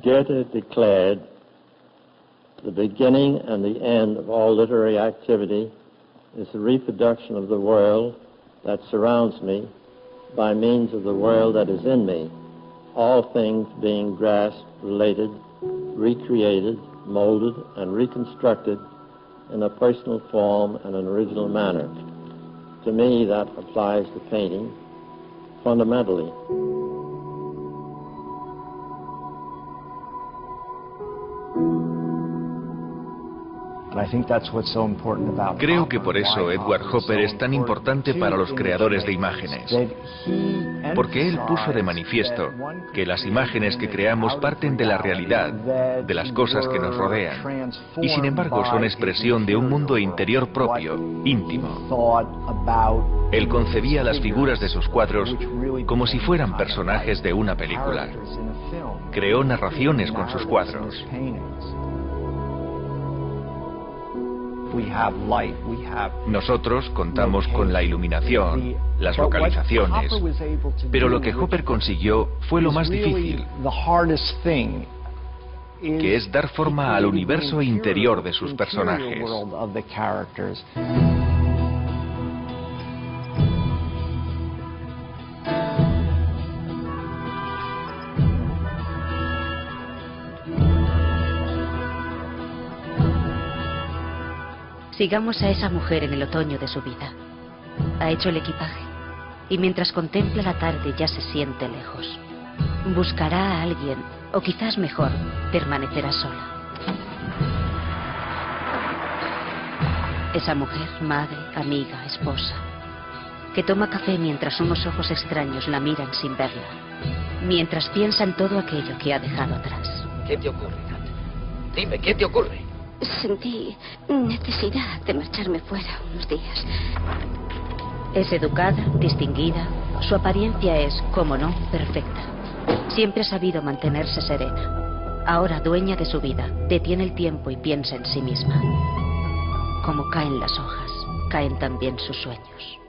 Goethe declared, "The beginning and the end of all literary activity is the reproduction of the world that surrounds me by means of the world that is in me, all things being grasped, related, recreated, molded, and reconstructed in a personal form and an original manner." To me, that applies to painting fundamentally. Creo que por eso Edward Hopper es tan importante para los creadores de imágenes, porque él puso de manifiesto que las imágenes que creamos parten de la realidad, de las cosas que nos rodean, y sin embargo son expresión de un mundo interior propio, íntimo. Él concebía las figuras de sus cuadros como si fueran personajes de una película. Creó narraciones con sus cuadros. Nosotros contamos con la iluminación, las localizaciones, pero lo que Hopper consiguió fue lo más difícil, que es dar forma al universo interior de sus personajes. Sigamos a esa mujer en el otoño de su vida. Ha hecho el equipaje y mientras contempla la tarde ya se siente lejos. Buscará a alguien, o quizás mejor, permanecerá sola. Esa mujer, madre, amiga, esposa, que toma café mientras unos ojos extraños la miran sin verla, mientras piensa en todo aquello que ha dejado atrás. ¿Qué te ocurre, Kat? Dime, ¿qué te ocurre? Sentí necesidad de marcharme fuera unos días. Es educada, distinguida. Su apariencia es, como no, perfecta. Siempre ha sabido mantenerse serena. Ahora, dueña de su vida, detiene el tiempo y piensa en sí misma. Como caen las hojas, caen también sus sueños.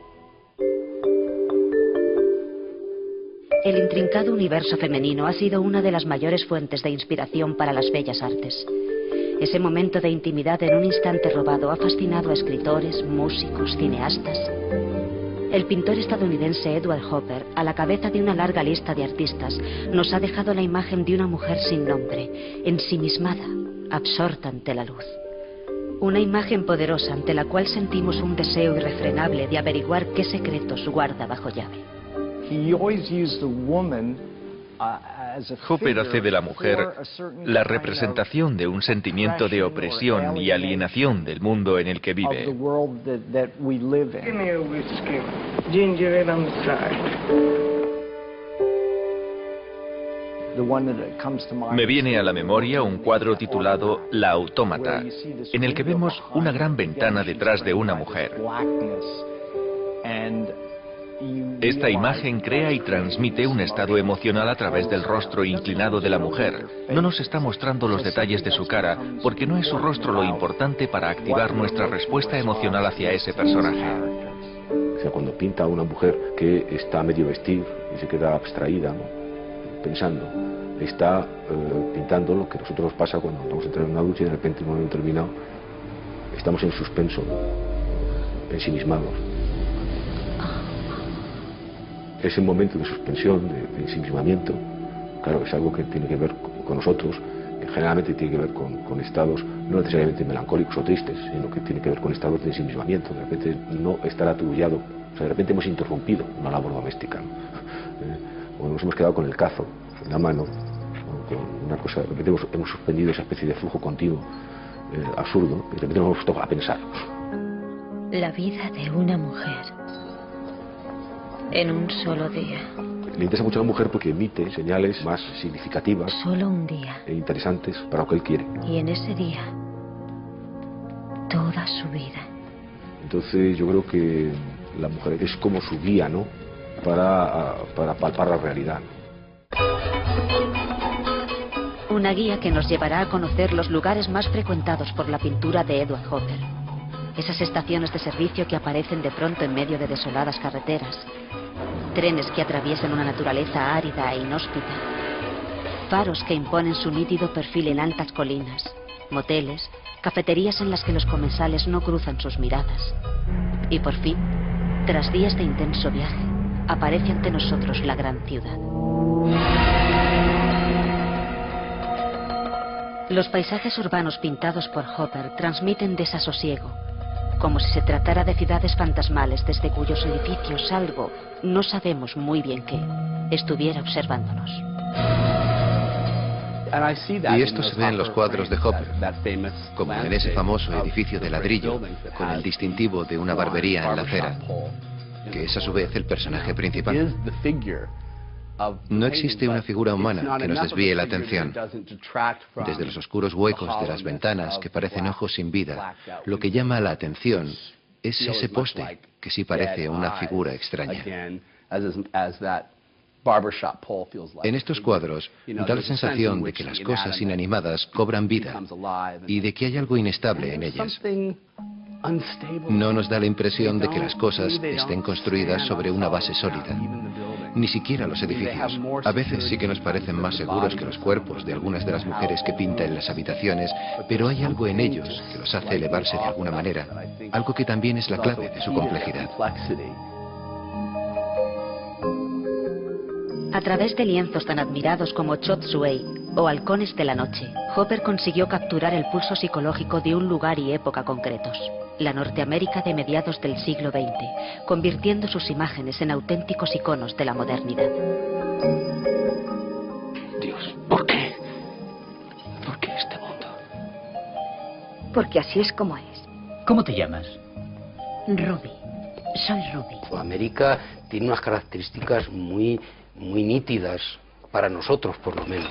El intrincado universo femenino ha sido una de las mayores fuentes de inspiración para las bellas artes. Ese momento de intimidad en un instante robado ha fascinado a escritores, músicos, cineastas. El pintor estadounidense Edward Hopper, a la cabeza de una larga lista de artistas, nos ha dejado la imagen de una mujer sin nombre, ensimismada, absorta ante la luz. Una imagen poderosa ante la cual sentimos un deseo irrefrenable de averiguar qué secretos guarda bajo llave. Hopper hace de la mujer la representación de un sentimiento de opresión y alienación del mundo en el que vive. Me viene a la memoria un cuadro titulado La Autómata, en el que vemos una gran ventana detrás de una mujer. Esta imagen crea y transmite un estado emocional a través del rostro inclinado de la mujer. No nos está mostrando los detalles de su cara, porque no es su rostro lo importante para activar nuestra respuesta emocional hacia ese personaje. O sea, cuando pinta a una mujer que está medio vestida y se queda abstraída, ¿no?, pensando, está pintando lo que a nosotros nos pasa cuando vamos a entrar en una ducha y de repente en un momento determinado estamos en suspenso, ensimismados. Ese momento de suspensión, de ensimismamiento, claro, es algo que tiene que ver con nosotros, que generalmente tiene que ver con estados no necesariamente melancólicos o tristes, sino que tiene que ver con estados de ensimismamiento. De repente no estar atubullado, o sea, de repente hemos interrumpido una labor doméstica, ¿no? O nos hemos quedado con el cazo en la mano, ¿no?, con una cosa, de repente hemos suspendido esa especie de flujo continuo, absurdo, y de repente nos hemos puesto a pensar. La vida de una mujer en un solo día. Le interesa mucho a la mujer porque emite señales más significativas. Solo un día. E interesantes para lo que él quiere. Y en ese día, toda su vida. Entonces yo creo que la mujer es como su guía, ¿no?, para palpar la realidad. Una guía que nos llevará a conocer los lugares más frecuentados por la pintura de Edward Hopper. Esas estaciones de servicio que aparecen de pronto en medio de desoladas carreteras. Trenes que atraviesan una naturaleza árida e inhóspita. faros que imponen su nítido perfil en altas colinas, moteles, cafeterías en las que los comensales no cruzan sus miradas. Y por fin, tras días de intenso viaje, aparece ante nosotros la gran ciudad. Los paisajes urbanos pintados por Hopper transmiten desasosiego, como si se tratara de ciudades fantasmales desde cuyos edificios algo, no sabemos muy bien qué, estuviera observándonos. Y esto se ve en los cuadros de Hopper, como en ese famoso edificio de ladrillo, con el distintivo de una barbería en la acera, que es a su vez el personaje principal. No existe una figura humana que nos desvíe la atención. Desde los oscuros huecos de las ventanas que parecen ojos sin vida, lo que llama la atención es ese poste que sí parece una figura extraña. En estos cuadros da la sensación de que las cosas inanimadas cobran vida y de que hay algo inestable en ellas. No nos da la impresión de que las cosas estén construidas sobre una base sólida. Ni siquiera los edificios. A veces sí que nos parecen más seguros que los cuerpos de algunas de las mujeres que pinta en las habitaciones, pero hay algo en ellos que los hace elevarse de alguna manera, algo que también es la clave de su complejidad. A través de lienzos tan admirados como Chop Suey o Halcones de la Noche, Hopper consiguió capturar el pulso psicológico de un lugar y época concretos, la Norteamérica de mediados del siglo XX, convirtiendo sus imágenes en auténticos iconos de la modernidad. Dios, ¿por qué? ¿Por qué este mundo? Porque así es como es. ¿Cómo te llamas? Ruby. Soy Ruby. América tiene unas características muy nítidas, para nosotros por lo menos.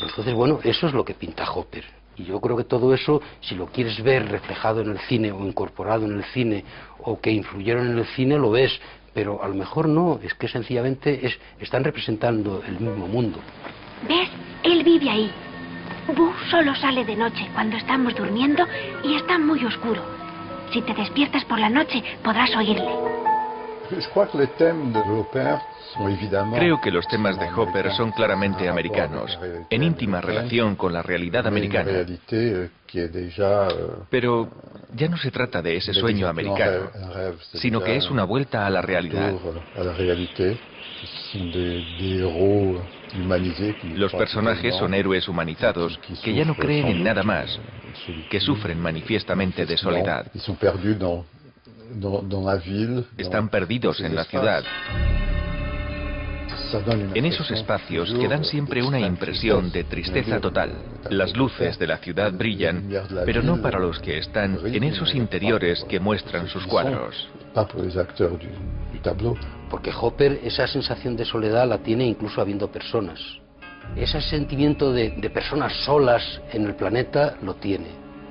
Entonces, bueno, eso es lo que pinta Hopper. Y yo creo que todo eso, si lo quieres ver reflejado en el cine o incorporado en el cine o que influyeron en el cine, lo ves. Pero a lo mejor no, es que sencillamente están representando el mismo mundo. ¿Ves? Él vive ahí. Boo solo sale de noche cuando estamos durmiendo y está muy oscuro. Si te despiertas por la noche, podrás oírle. Creo que los temas de Hopper son claramente americanos, en íntima relación con la realidad americana. Pero ya no se trata de ese sueño americano, sino que es una vuelta a la realidad. Los personajes son héroes humanizados que ya no creen en nada más, que sufren manifiestamente de soledad. Están perdidos en la ciudad. En esos espacios que dan siempre una impresión de tristeza total. Las luces de la ciudad brillan, pero no para los que están en esos interiores que muestran sus cuadros. Porque Hopper esa sensación de soledad la tiene incluso habiendo personas. Ese sentimiento de personas solas en el planeta lo tiene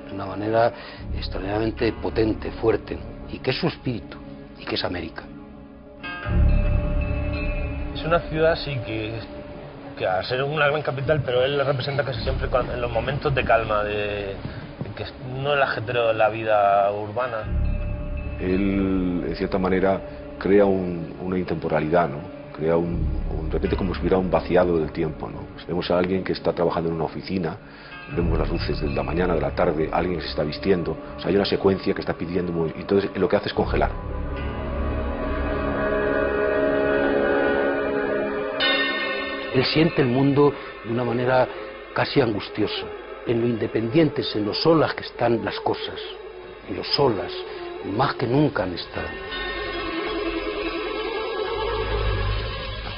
de una manera extraordinariamente potente, fuerte, y que es su espíritu, y que es América. Es una ciudad, sí, que al ser una gran capital, pero él la representa casi siempre en los momentos de calma, de que no el ajetreo de la vida urbana. Él, en cierta manera, crea una intemporalidad, ¿no? Crea de repente como si hubiera un vaciado del tiempo, ¿no? Pues vemos a alguien que está trabajando en una oficina, vemos las luces de la mañana, de la tarde, alguien que se está vistiendo, o sea, hay una secuencia que está pidiendo, y entonces lo que hace es congelar. Él siente el mundo de una manera casi angustiosa, en lo independientes, en lo solas que están las cosas, en lo solas, más que nunca han estado.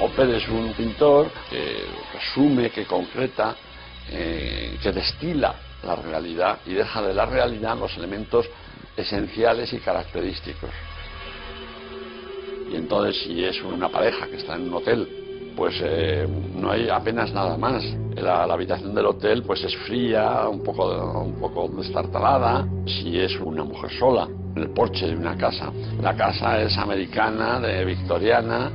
Hopper es un pintor que resume, que concreta, que destila la realidad y deja de la realidad los elementos esenciales y característicos. Y entonces, si es una pareja que está en un hotel, pues no hay apenas nada más. La habitación del hotel pues es fría, un poco destartalada. Si es una mujer sola, en el porche de una casa, la casa es americana, victoriana,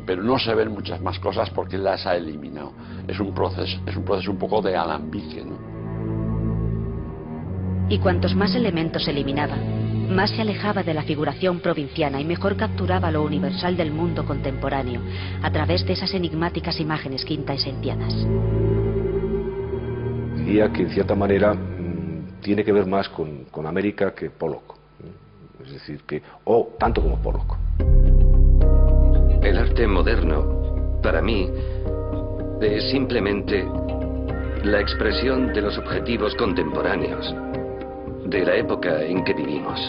pero no se ven muchas más cosas porque las ha eliminado. Es un proceso un poco de alambique, ¿no? Y cuantos más elementos eliminaba, más se alejaba de la figuración provinciana y mejor capturaba lo universal del mundo contemporáneo a través de esas enigmáticas imágenes quintaesenciadas. Diría que en cierta manera tiene que ver más con América que Pollock. Es decir, tanto como Pollock. El arte moderno, para mí, es simplemente la expresión de los objetivos contemporáneos de la época en que vivimos.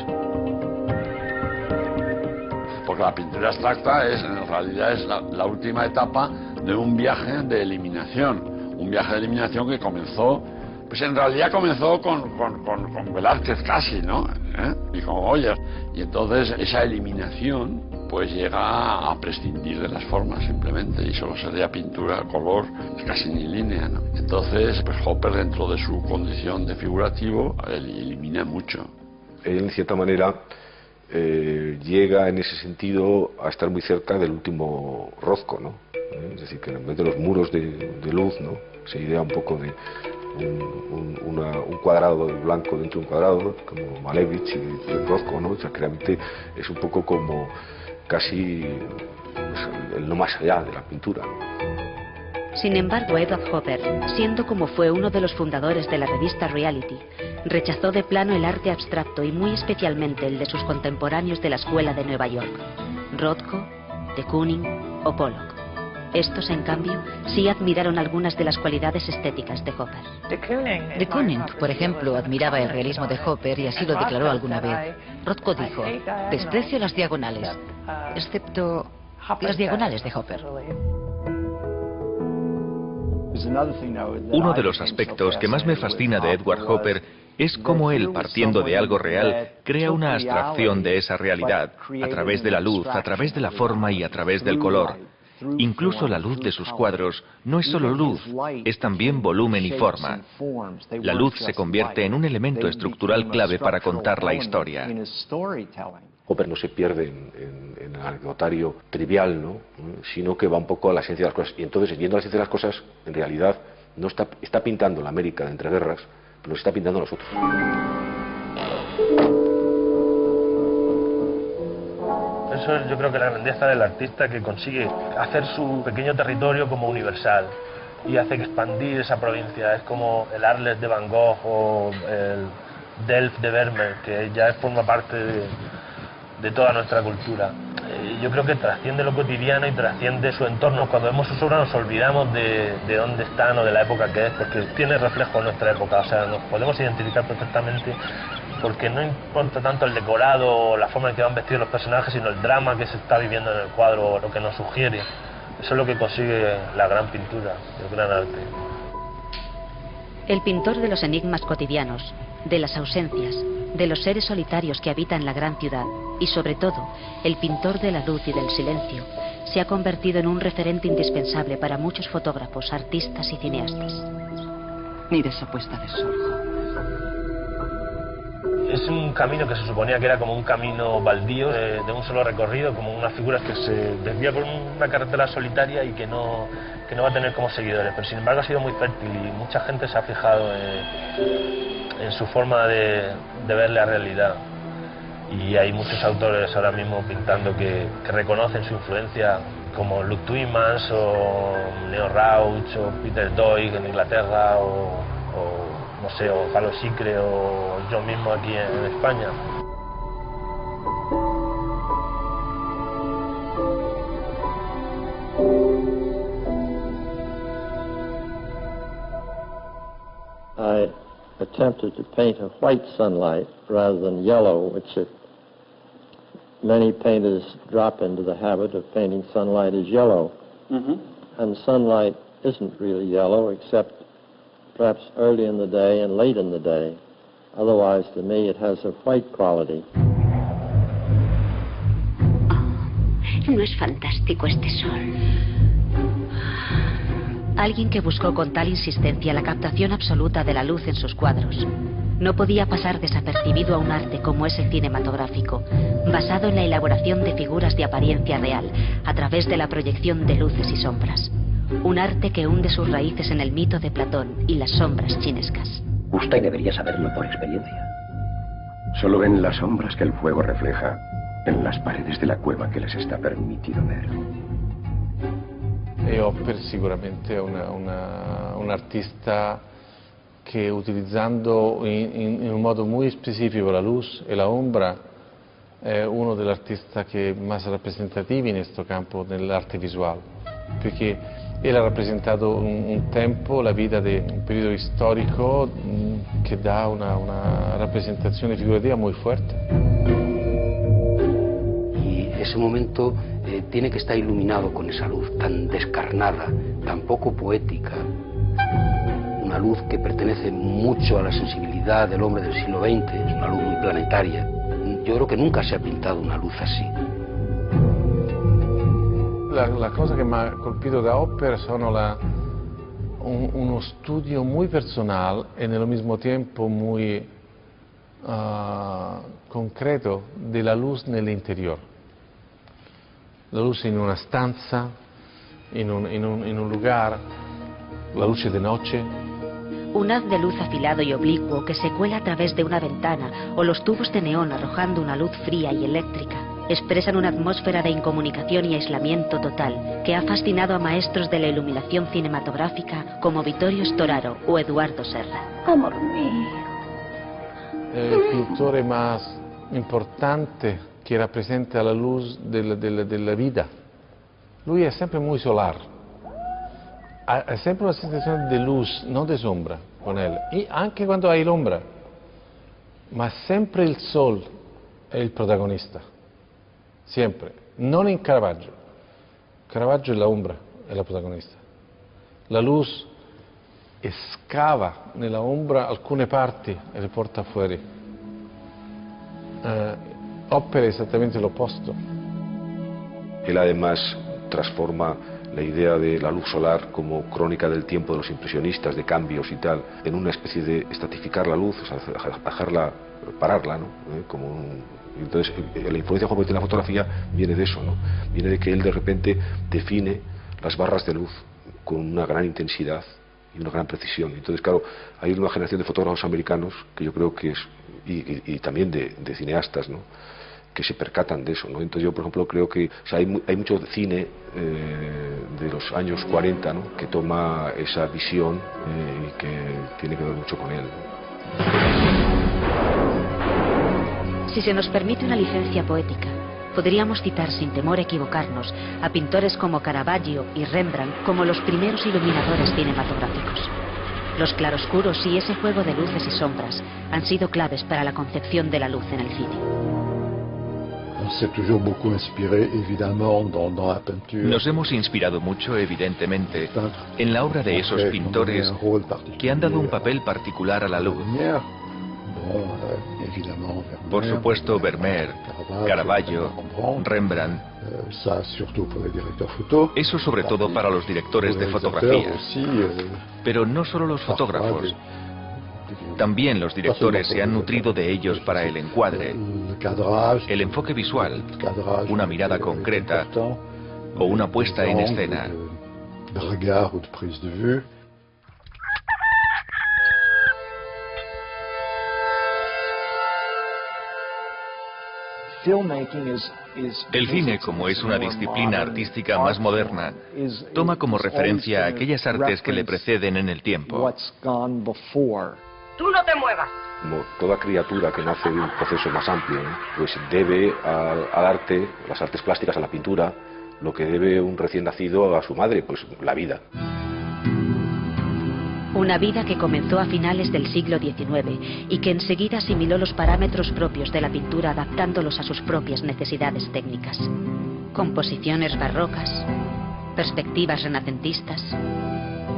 Porque la pintura abstracta en realidad es la última etapa de un viaje de eliminación. Un viaje de eliminación que comenzó, pues en realidad comenzó con Velázquez casi, ¿no? Y con Goya. Y entonces esa eliminación pues llega a prescindir de las formas simplemente, y solo sería pintura, color, casi ni línea, ¿no? Entonces, pues Hopper, dentro de su condición de figurativo, elimina mucho. Él, en cierta manera, llega en ese sentido a estar muy cerca del último Rothko, ¿no? Es decir, que en vez de los muros de luz, ¿no?, se idea un poco de un cuadrado blanco dentro de un cuadrado, ¿no?, como Malevich y Rothko, ¿no? O sea, que realmente es un poco como casi el no más allá de la pintura, ¿no? Sin embargo, Edward Hopper, siendo como fue uno de los fundadores de la revista Reality, rechazó de plano el arte abstracto y muy especialmente el de sus contemporáneos de la escuela de Nueva York, Rothko, de Kooning o Pollock. Estos, en cambio, sí admiraron algunas de las cualidades estéticas de Hopper. De Kooning, por ejemplo, admiraba el realismo de Hopper y así lo declaró alguna vez. Rothko dijo: desprecio las diagonales, excepto las diagonales de Hopper. Uno de los aspectos que más me fascina de Edward Hopper es cómo él, partiendo de algo real, crea una abstracción de esa realidad, a través de la luz, a través de la forma y a través del color. Incluso la luz de sus cuadros no es solo luz, es también volumen y forma. La luz se convierte en un elemento estructural clave para contar la historia. Hopper no se pierde en el anecdotario trivial, ¿no?, sino que va un poco a la esencia de las cosas. Y entonces, yendo a la esencia de las cosas, en realidad no está pintando la América de entreguerras, pero se está pintando a nosotros. Eso es, yo creo, que la grandeza del artista, que consigue hacer su pequeño territorio como universal y hace que expandir esa provincia. Es como el Arles de Van Gogh o el Delft de Vermeer, que ya forma parte de toda nuestra cultura. Yo creo que trasciende lo cotidiano y trasciende su entorno. Cuando vemos sus obras nos olvidamos de dónde están o de la época que es, porque tiene reflejo en nuestra época. O sea, nos podemos identificar perfectamente, porque no importa tanto el decorado o la forma en que van vestidos los personajes, sino el drama que se está viviendo en el cuadro o lo que nos sugiere. Eso es lo que consigue la gran pintura, el gran arte. El pintor de los enigmas cotidianos, de las ausencias, de los seres solitarios que habitan la gran ciudad y, sobre todo, el pintor de la luz y del silencio, se ha convertido en un referente indispensable para muchos fotógrafos, artistas y cineastas. Mira esa puesta de sol. Es un camino que se suponía que era como un camino baldío, de un solo recorrido, como una figura que se desvía por una carretera solitaria y que no va a tener como seguidores, pero sin embargo ha sido muy fértil y mucha gente se ha fijado en su forma de ver la realidad. Y hay muchos autores ahora mismo pintando que reconocen su influencia, como Luc Tuymans o Neo Rauch o Peter Doig en Inglaterra o no sé, o Palo Sicre o yo mismo aquí en España. I attempted to paint a white sunlight rather than yellow, which many painters drop into the habit of painting sunlight as yellow. And sunlight isn't really yellow, except perhaps early in the day and late in the day. Otherwise, to me, it has a white quality. ¿No es fantástico este sol? Alguien que buscó con tal insistencia la captación absoluta de la luz en sus cuadros no podía pasar desapercibido a un arte como es el cinematográfico, basado en la elaboración de figuras de apariencia real a través de la proyección de luces y sombras. Un arte que hunde sus raíces en el mito de Platón y las sombras chinescas. Usted debería saberlo por experiencia. Solo ven las sombras que el fuego refleja en las paredes de la cueva que les está permitido ver. Hopper sicuramente è un artista che utilizzando in un modo muy específico la luz e la ombra è uno degli artisti che más rappresentativi in questo campo dell'arte visuale, perché él ha rappresentato un tempo, la vita di un periodo storico che dà una rappresentazione figurativa muy fuerte. Y ese momento tiene que estar iluminado con esa luz tan descarnada, tan poco poética, una luz que pertenece mucho a la sensibilidad del hombre del siglo XX, es una luz muy planetaria. Yo creo que nunca se ha pintado una luz así. La cosa che mi ha colpito da Hopper sono uno studio muy personal e nello mismo tiempo muy concreto della luz nell'interior. La luce in una stanza, in un lugar, la luce de noche. Un haz de luz afilado y oblicuo que se cuela a través de una ventana o los tubos de neón arrojando una luz fría y eléctrica expresan una atmósfera de incomunicación y aislamiento total que ha fascinado a maestros de la iluminación cinematográfica como Vittorio Storaro o Eduardo Serra. Amor mío. El pintor más importante che rappresenta la luz della vita. Lui è sempre muy solar. Ha sempre una sensazione di luz, non di sombra con él. E anche quando hai l'ombra. Ma sempre il sol è il protagonista. Sempre. Non in Caravaggio. Caravaggio è l'ombra, è la protagonista. La luz scava nella ombra alcune parti e le porta fuori. Hopper es exactamente lo opuesto. Él además transforma la idea de la luz solar como crónica del tiempo de los impresionistas, de cambios y tal, en una especie de estatificar la luz, o sea, dejarla, pararla, ¿no? Entonces, la influencia de la fotografía viene de eso, ¿no? Viene de que él de repente define las barras de luz con una gran intensidad y una gran precisión. Entonces, claro, hay una generación de fotógrafos americanos que yo creo que es, y también de cineastas, ¿no?, que se percatan de eso, ¿no? Entonces yo, por ejemplo, creo que hay mucho cine de los años 40, ¿no?, que toma esa visión y que tiene que ver mucho con él, ¿no? Si se nos permite una licencia poética, podríamos citar sin temor a equivocarnos a pintores como Caravaggio y Rembrandt como los primeros iluminadores cinematográficos. Los claroscuros y ese juego de luces y sombras han sido claves para la concepción de la luz en el cine. Nos hemos inspirado mucho, evidentemente, en la obra de esos pintores que han dado un papel particular a la luz. Por supuesto, Vermeer, Caravaggio, Rembrandt. Eso sobre todo para los directores de fotografía. Pero no solo los fotógrafos. También los directores se han nutrido de ellos para el encuadre, el enfoque visual, una mirada concreta o una puesta en escena. El cine, como es una disciplina artística más moderna, toma como referencia aquellas artes que le preceden en el tiempo. ¡Tú no te muevas! Como toda criatura que nace de un proceso más amplio, ¿no?, pues debe al arte, las artes plásticas, a la pintura, lo que debe un recién nacido a su madre, pues la vida. Una vida que comenzó a finales del siglo XIX y que enseguida asimiló los parámetros propios de la pintura adaptándolos a sus propias necesidades técnicas. Composiciones barrocas, perspectivas renacentistas,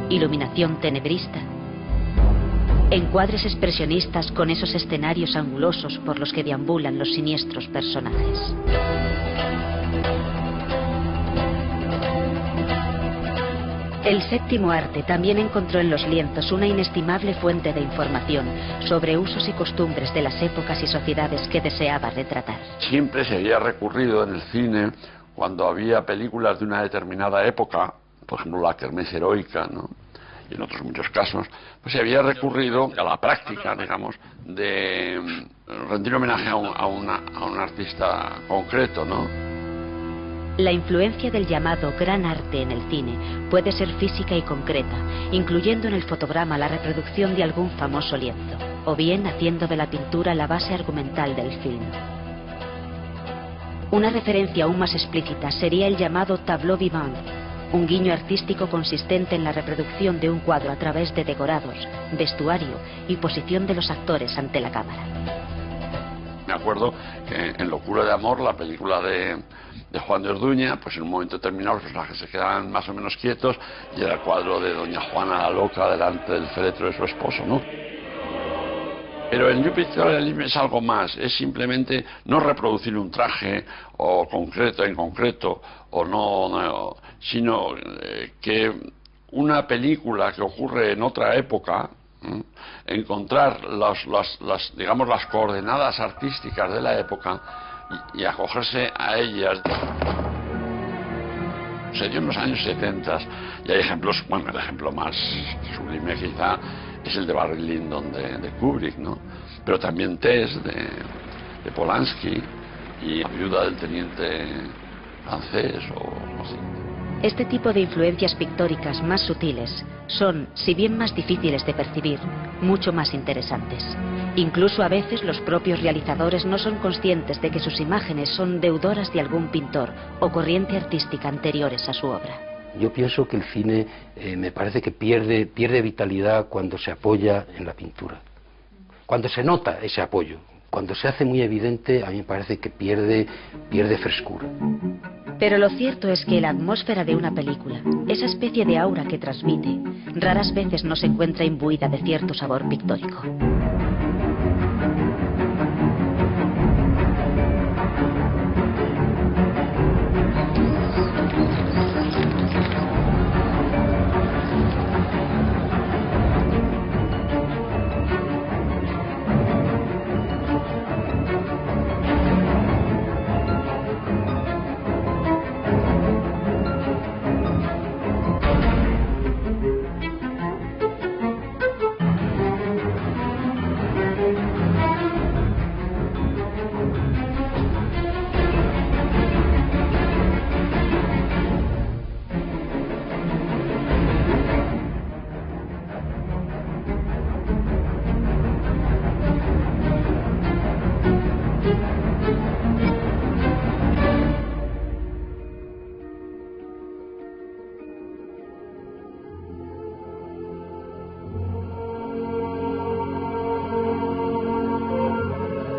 iluminación tenebrista, encuadres expresionistas con esos escenarios angulosos por los que deambulan los siniestros personajes. El séptimo arte también encontró en los lienzos una inestimable fuente de información sobre usos y costumbres de las épocas y sociedades que deseaba retratar. Siempre se había recurrido en el cine, cuando había películas de una determinada época, por ejemplo la Kermés heroica, ¿no?, y en otros muchos casos, pues se había recurrido a la práctica, digamos, de rendir homenaje a un artista concreto, ¿no? La influencia del llamado gran arte en el cine puede ser física y concreta, incluyendo en el fotograma la reproducción de algún famoso lienzo, o bien haciendo de la pintura la base argumental del film. Una referencia aún más explícita sería el llamado tableau vivant, un guiño artístico consistente en la reproducción de un cuadro a través de decorados, vestuario y posición de los actores ante la cámara. Me acuerdo que en Locura de Amor, la película de Juan de Orduña, pues en un momento determinado los personajes se quedaban más o menos quietos y era el cuadro de doña Juana la loca delante del féretro de su esposo, ¿no? Pero el New Pictorialism es algo más, es simplemente no reproducir un traje o en concreto, o no, sino que una película que ocurre en otra época, encontrar digamos, las coordenadas artísticas de la época y acogerse a ellas. Se dio en los años 70 y hay ejemplos, bueno, el ejemplo más sublime quizá es el de Barry Lyndon de Kubrick, ¿no? Pero también Tess de Polanski y La viuda del teniente francés o así. Este tipo de influencias pictóricas más sutiles son, si bien más difíciles de percibir, mucho más interesantes. Incluso a veces los propios realizadores no son conscientes de que sus imágenes son deudoras de algún pintor o corriente artística anteriores a su obra. Yo pienso que el cine me parece que pierde vitalidad cuando se apoya en la pintura. Cuando se nota ese apoyo, cuando se hace muy evidente, a mí me parece que pierde frescura. Pero lo cierto es que la atmósfera de una película, esa especie de aura que transmite, raras veces no se encuentra imbuida de cierto sabor pictórico.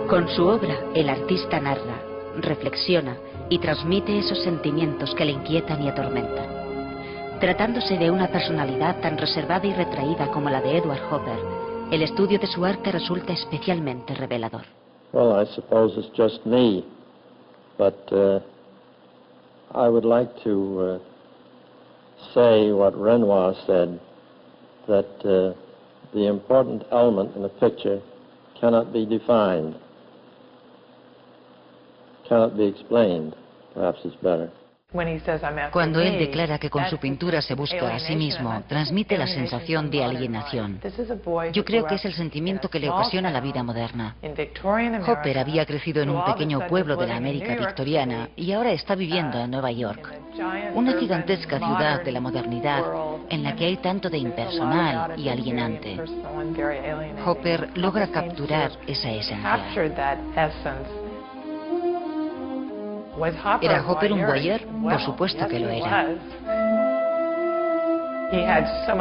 Con su obra, el artista narra, reflexiona y transmite esos sentimientos que le inquietan y atormentan. Tratándose de una personalidad tan reservada y retraída como la de Edward Hopper, el estudio de su arte resulta especialmente revelador. Well, I suppose it's just me, but I would like to say what Renoir said, that the important element in a picture cannot be defined. Cannot be explained, perhaps it's better. Cuando él declara que con su pintura se busca a sí mismo, transmite la sensación de alienación. Yo creo que es el sentimiento que le ocasiona la vida moderna. Hopper había crecido en un pequeño pueblo de la América victoriana y ahora está viviendo en Nueva York, una gigantesca ciudad de la modernidad en la que hay tanto de impersonal y alienante. Hopper logra capturar esa esencia. ¿Era Hopper un voyeur? Por supuesto que lo era.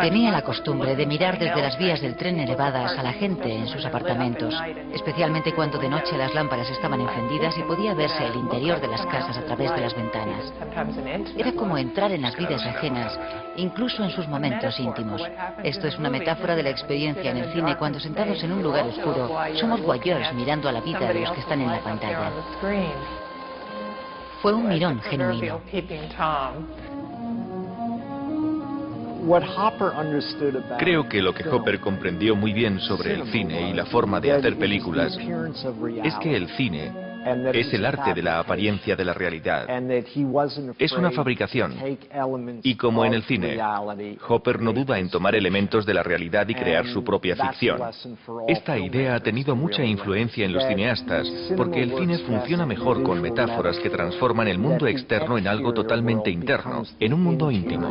Tenía la costumbre de mirar desde las vías del tren elevadas a la gente en sus apartamentos, especialmente cuando de noche las lámparas estaban encendidas y podía verse el interior de las casas a través de las ventanas. Era como entrar en las vidas ajenas, incluso en sus momentos íntimos. Esto es una metáfora de la experiencia en el cine cuando sentados en un lugar oscuro somos voyeurs mirando a la vida de los que están en la pantalla. Fue un mirón genuino. Creo que lo que Hopper comprendió muy bien sobre el cine y la forma de hacer películas es que el cine Es el arte de la apariencia de la realidad. Es una fabricación. Y como en el cine, Hopper no duda en tomar elementos de la realidad y crear su propia ficción. Esta idea ha tenido mucha influencia en los cineastas, porque el cine funciona mejor con metáforas que transforman el mundo externo en algo totalmente interno, en un mundo íntimo.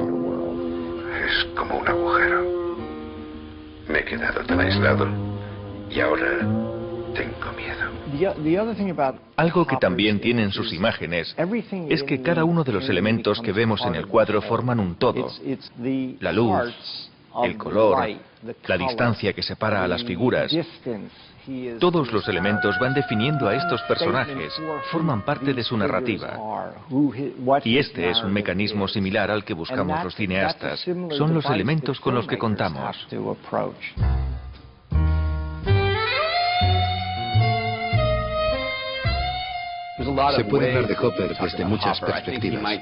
Es como un agujero. Me he quedado tan aislado y ahora tengo miedo. Algo que también tienen sus imágenes es que cada uno de los elementos que vemos en el cuadro forman un todo. La luz, el color, la distancia que separa a las figuras. Todos los elementos van definiendo a estos personajes, forman parte de su narrativa. Y este es un mecanismo similar al que buscamos los cineastas. Son los elementos con los que contamos. Se puede hablar de Hopper desde muchas perspectivas.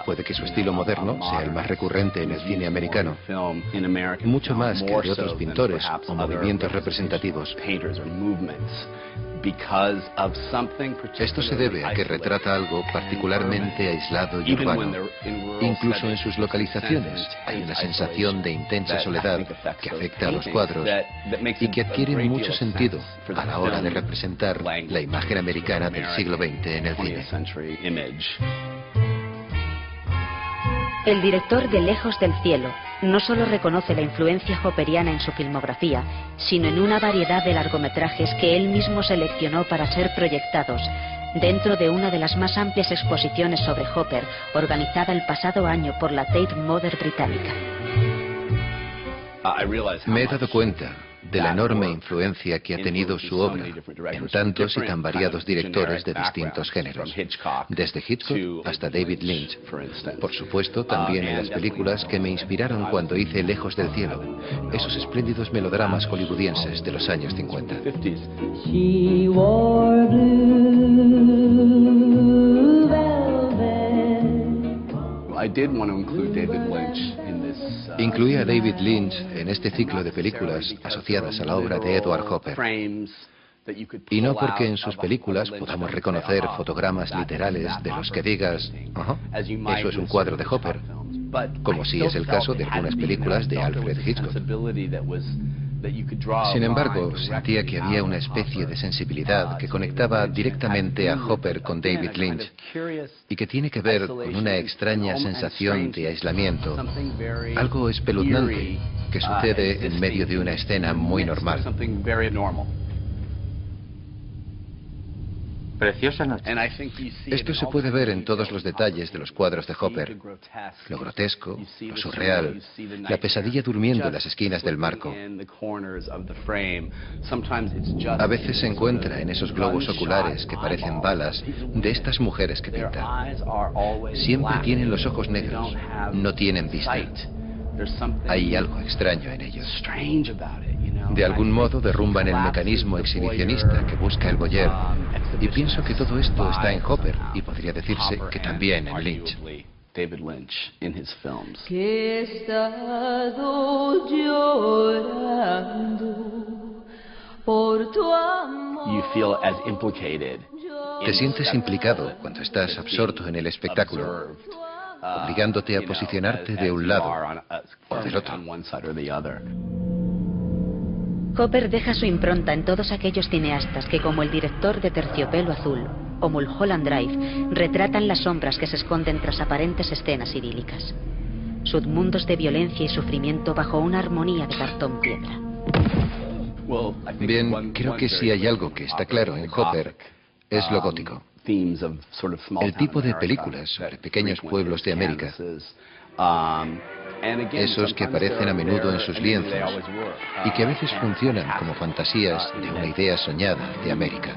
Puede que su estilo moderno sea el más recurrente en el cine americano, mucho más que el de otros pintores o movimientos representativos. Esto se debe a que retrata algo particularmente aislado y urbano. Incluso en sus localizaciones hay una sensación de intensa soledad que afecta a los cuadros y que adquiere mucho sentido a la hora de representar la imagen americana del siglo XX en el cine. El director de Lejos del cielo no solo reconoce la influencia hopperiana en su filmografía, sino en una variedad de largometrajes que él mismo seleccionó para ser proyectados dentro de una de las más amplias exposiciones sobre Hopper, organizada el pasado año por la Tate Modern británica. Me he dado cuenta de la enorme influencia que ha tenido su obra en tantos y tan variados directores de distintos géneros, desde Hitchcock hasta David Lynch. Por supuesto, también en las películas que me inspiraron cuando hice Lejos del cielo, esos espléndidos melodramas hollywoodienses de los años 50. Incluí a David Lynch en este ciclo de películas asociadas a la obra de Edward Hopper. Y no porque en sus películas podamos reconocer fotogramas literales de los que digas, eso es un cuadro de Hopper, como si es el caso de algunas películas de Alfred Hitchcock. Sin embargo, sentía que había una especie de sensibilidad que conectaba directamente a Hopper con David Lynch y que tiene que ver con una extraña sensación de aislamiento, algo espeluznante que sucede en medio de una escena muy normal. Preciosa noche. Esto se puede ver en todos los detalles de los cuadros de Hopper. Lo grotesco, lo surreal, la pesadilla durmiendo en las esquinas del marco. A veces se encuentra en esos globos oculares que parecen balas de estas mujeres que pinta. Siempre tienen los ojos negros, no tienen vista. Hay algo extraño en ellos. De algún modo derrumban el mecanismo exhibicionista que busca el voyeur. Y pienso que todo esto está en Hopper y podría decirse que también en Lynch. David Lynch in his films. Que he estado llorando por tu amor. You feel as implicated. Te sientes implicado cuando estás absorto en el espectáculo, obligándote a posicionarte de un lado o del otro. Hopper deja su impronta en todos aquellos cineastas que, como el director de Terciopelo Azul o Mulholland Drive, retratan las sombras que se esconden tras aparentes escenas idílicas. Submundos de violencia y sufrimiento bajo una armonía de cartón piedra. Bien, creo que si hay algo que está claro en Hopper, es lo gótico. El tipo de películas sobre pequeños pueblos de América. Esos que aparecen a menudo en sus lienzos y que a veces funcionan como fantasías de una idea soñada de América.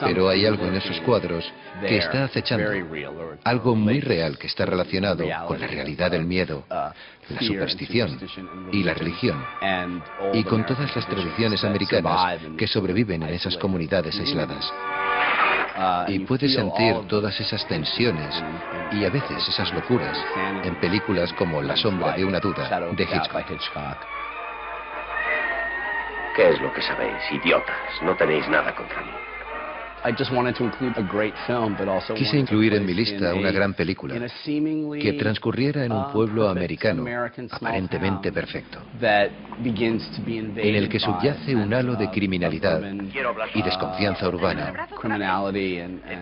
Pero hay algo en esos cuadros que está acechando, algo muy real que está relacionado con la realidad del miedo, la superstición y la religión, y con todas las tradiciones americanas que sobreviven en esas comunidades aisladas. Y puedes sentir todas esas tensiones y a veces esas locuras en películas como La sombra de una duda de Hitchcock. ¿Qué es lo que sabéis, idiotas? No tenéis nada contra mí. Quise incluir en mi lista una gran película que transcurriera en un pueblo americano aparentemente perfecto, en el que subyace un halo de criminalidad y desconfianza urbana,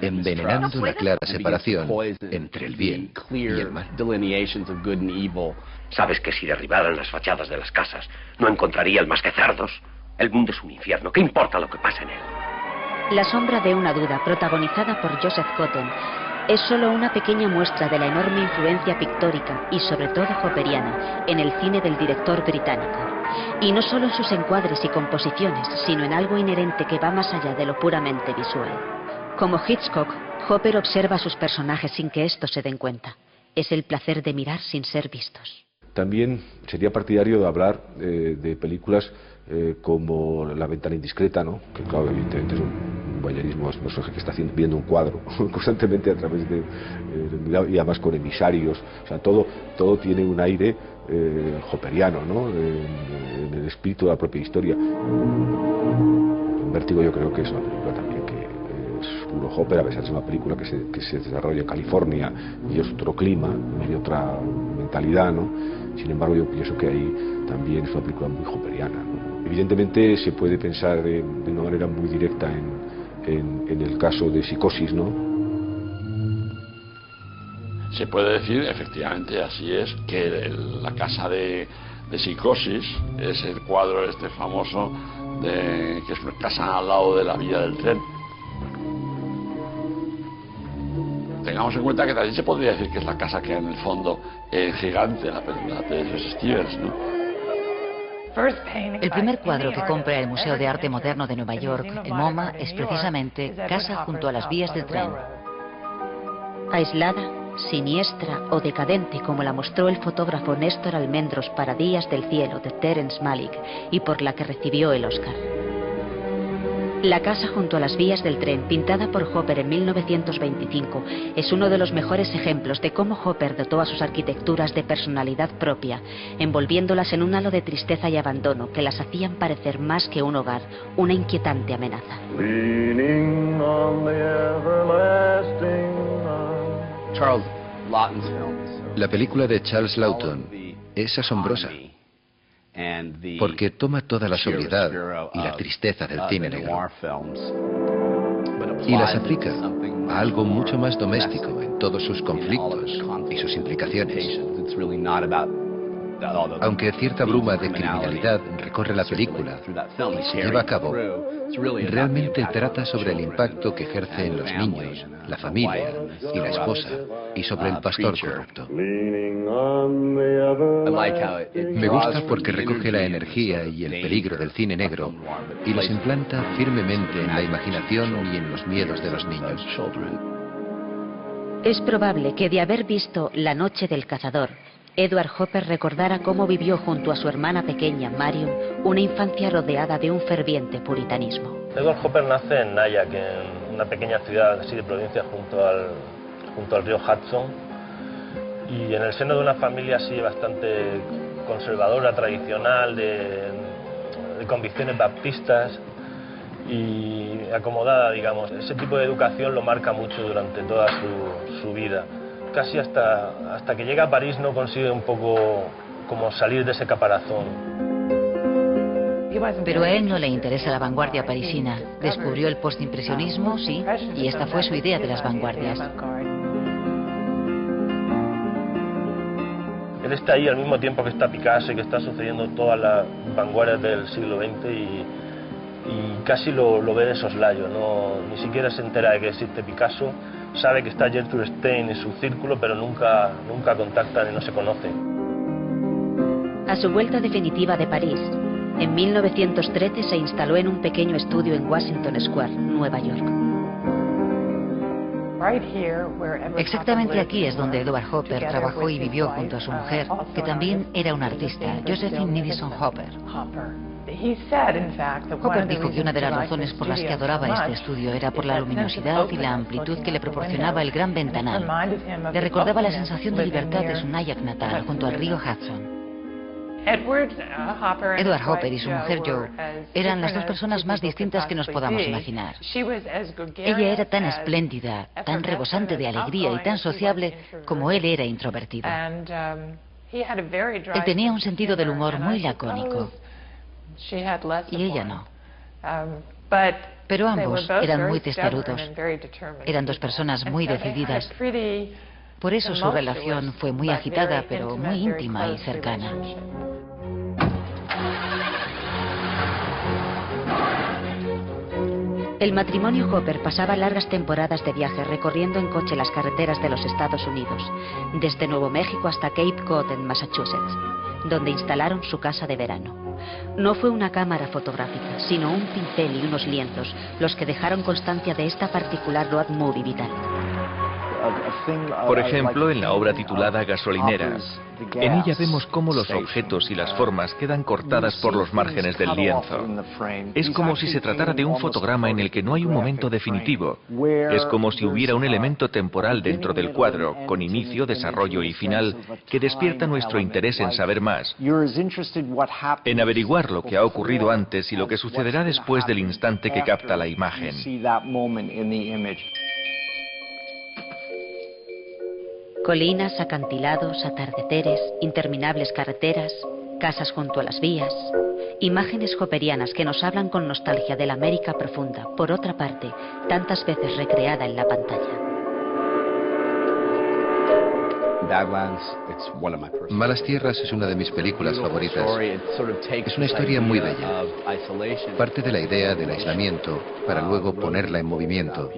envenenando la clara separación entre el bien y el mal. ¿Sabes que si derribaran las fachadas de las casas no encontrarían más que cerdos? El mundo es un infierno. ¿Qué importa lo que pasa en él? La sombra de una duda, protagonizada por Joseph Cotten, es solo una pequeña muestra de la enorme influencia pictórica y sobre todo hopperiana en el cine del director británico. Y no solo en sus encuadres y composiciones, sino en algo inherente que va más allá de lo puramente visual. Como Hitchcock, Hopper observa a sus personajes sin que estos se den cuenta. Es el placer de mirar sin ser vistos. También sería partidario de hablar de películas como La ventana indiscreta, ¿no? Que claro, evidentemente es un voyerismo, es un personaje que está viendo un cuadro constantemente a través de y además con emisarios, o sea, todo tiene un aire hopperiano, ¿no? En el espíritu de la propia historia. Vértigo yo creo que es una película también que es puro Hopper, a pesar de ser una película que se desarrolla en California y es otro clima y otra mentalidad, ¿no? Sin embargo, yo pienso que ahí también es una película muy hopperiana, ¿no? Evidentemente se puede pensar de una manera muy directa en el caso de Psicosis, ¿no? Se puede decir, efectivamente, así es, que la casa de Psicosis es el cuadro este famoso que es una casa al lado de la vía del tren. Tengamos en cuenta que también se podría decir que es la casa que en el fondo es gigante, la de los Stevens, ¿no? El primer cuadro que compra el Museo de Arte Moderno de Nueva York, el MoMA, es precisamente Casa junto a las vías del tren. Aislada, siniestra o decadente como la mostró el fotógrafo Néstor Almendros para Días del Cielo de Terence Malick y por la que recibió el Oscar. La casa junto a las vías del tren, pintada por Hopper en 1925, es uno de los mejores ejemplos de cómo Hopper dotó a sus arquitecturas de personalidad propia, envolviéndolas en un halo de tristeza y abandono que las hacían parecer más que un hogar, una inquietante amenaza. La película de Charles Laughton es asombrosa, porque toma toda la sobriedad y la tristeza del cine negro y las aplica a algo mucho más doméstico en todos sus conflictos y sus implicaciones. Aunque cierta bruma de criminalidad recorre la película y se lleva a cabo, realmente trata sobre el impacto que ejerce en los niños, la familia y la esposa, y sobre el pastor corrupto. Me gusta porque recoge la energía y el peligro del cine negro y los implanta firmemente en la imaginación y en los miedos de los niños. Es probable que de haber visto La noche del cazador, Edward Hopper recordara cómo vivió junto a su hermana pequeña, Marion, una infancia rodeada de un ferviente puritanismo. Edward Hopper nace en Nyack, en una pequeña ciudad así de provincia junto al río Hudson, y en el seno de una familia así bastante conservadora, tradicional, de convicciones baptistas y acomodada, digamos. Ese tipo de educación lo marca mucho durante toda su vida. Casi hasta que llega a París no consigue un poco como salir de ese caparazón. Pero a él no le interesa la vanguardia parisina. Descubrió el postimpresionismo, sí, y esta fue su idea de las vanguardias. Él está ahí al mismo tiempo que está Picasso y que está sucediendo todas las vanguardias del siglo XX y casi lo ve de soslayo, ni siquiera se entera de que existe Picasso. Sabe que está Gertrude Stein en su círculo, pero nunca contactan y no se conocen. A su vuelta definitiva de París, en 1913 se instaló en un pequeño estudio en Washington Square, Nueva York. Exactamente aquí es donde Edward Hopper trabajó y vivió junto a su mujer, que también era una artista, Josephine Nevinson Hopper. Hopper dijo que una de las razones por las que adoraba este estudio era por la luminosidad y la amplitud que le proporcionaba el gran ventanal. Le recordaba la sensación de libertad de su Nyack natal junto al río Hudson. Edward Hopper y su mujer Jo eran las dos personas más distintas que nos podamos imaginar. Ella era tan espléndida, tan rebosante de alegría y tan sociable como él era introvertido. Él tenía un sentido del humor muy lacónico y ella no. Pero ambos eran muy testarudos. Eran dos personas muy decididas. Por eso su relación fue muy agitada, pero muy íntima y cercana. El matrimonio Hopper pasaba largas temporadas de viaje recorriendo en coche las carreteras de los Estados Unidos, desde Nuevo México hasta Cape Cod en Massachusetts, donde instalaron su casa de verano. No fue una cámara fotográfica, sino un pincel y unos lienzos los que dejaron constancia de esta particular road movie vital. Por ejemplo, en la obra titulada Gasolinera, en ella vemos cómo los objetos y las formas quedan cortadas por los márgenes del lienzo. Es como si se tratara de un fotograma en el que no hay un momento definitivo. Es como si hubiera un elemento temporal dentro del cuadro, con inicio, desarrollo y final, que despierta nuestro interés en saber más, en averiguar lo que ha ocurrido antes y lo que sucederá después del instante que capta la imagen. Colinas, acantilados, atardeceres, interminables carreteras, casas junto a las vías. Imágenes hopperianas que nos hablan con nostalgia de la América profunda, por otra parte, tantas veces recreada en la pantalla. Malas Tierras es una de mis películas favoritas. Es una historia muy bella. Parte de la idea del aislamiento para luego ponerla en movimiento.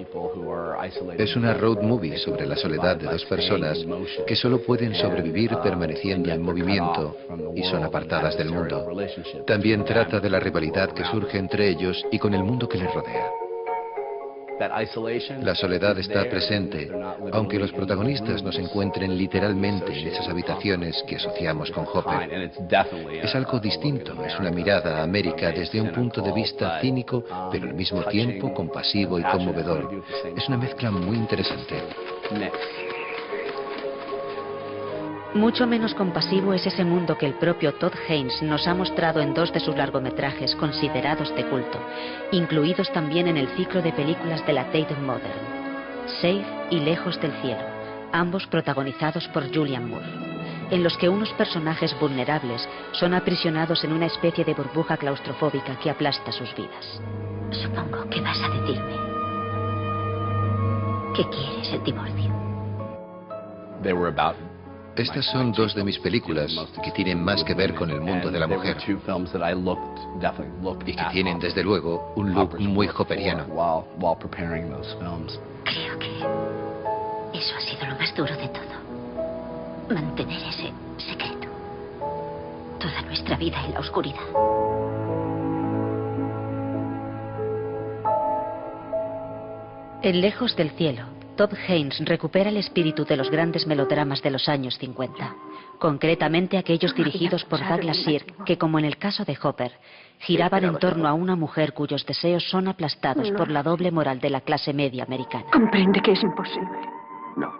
Es una road movie sobre la soledad de dos personas que solo pueden sobrevivir permaneciendo en movimiento y son apartadas del mundo. También trata de la rivalidad que surge entre ellos y con el mundo que les rodea. La soledad está presente, aunque los protagonistas no se encuentren literalmente en esas habitaciones que asociamos con Hopper. Es algo distinto, es una mirada a América desde un punto de vista cínico, pero al mismo tiempo compasivo y conmovedor. Es una mezcla muy interesante. Mucho menos compasivo es ese mundo que el propio Todd Haynes nos ha mostrado en dos de sus largometrajes considerados de culto, incluidos también en el ciclo de películas de la Tate Modern, Safe y Lejos del Cielo, ambos protagonizados por Julianne Moore, en los que unos personajes vulnerables son aprisionados en una especie de burbuja claustrofóbica que aplasta sus vidas. Supongo que vas a decirme que quieres el divorcio. Estas son dos de mis películas que tienen más que ver con el mundo de la mujer y que tienen desde luego un look muy hopperiano. Creo que eso ha sido lo más duro de todo. Mantener ese secreto. Toda nuestra vida en la oscuridad. En Lejos del Cielo, Todd Haynes recupera el espíritu de los grandes melodramas de los años 50, concretamente aquellos dirigidos por Douglas Sirk, que, como en el caso de Hopper, giraban en torno a una mujer cuyos deseos son aplastados por la doble moral de la clase media americana. Comprende que es imposible. No.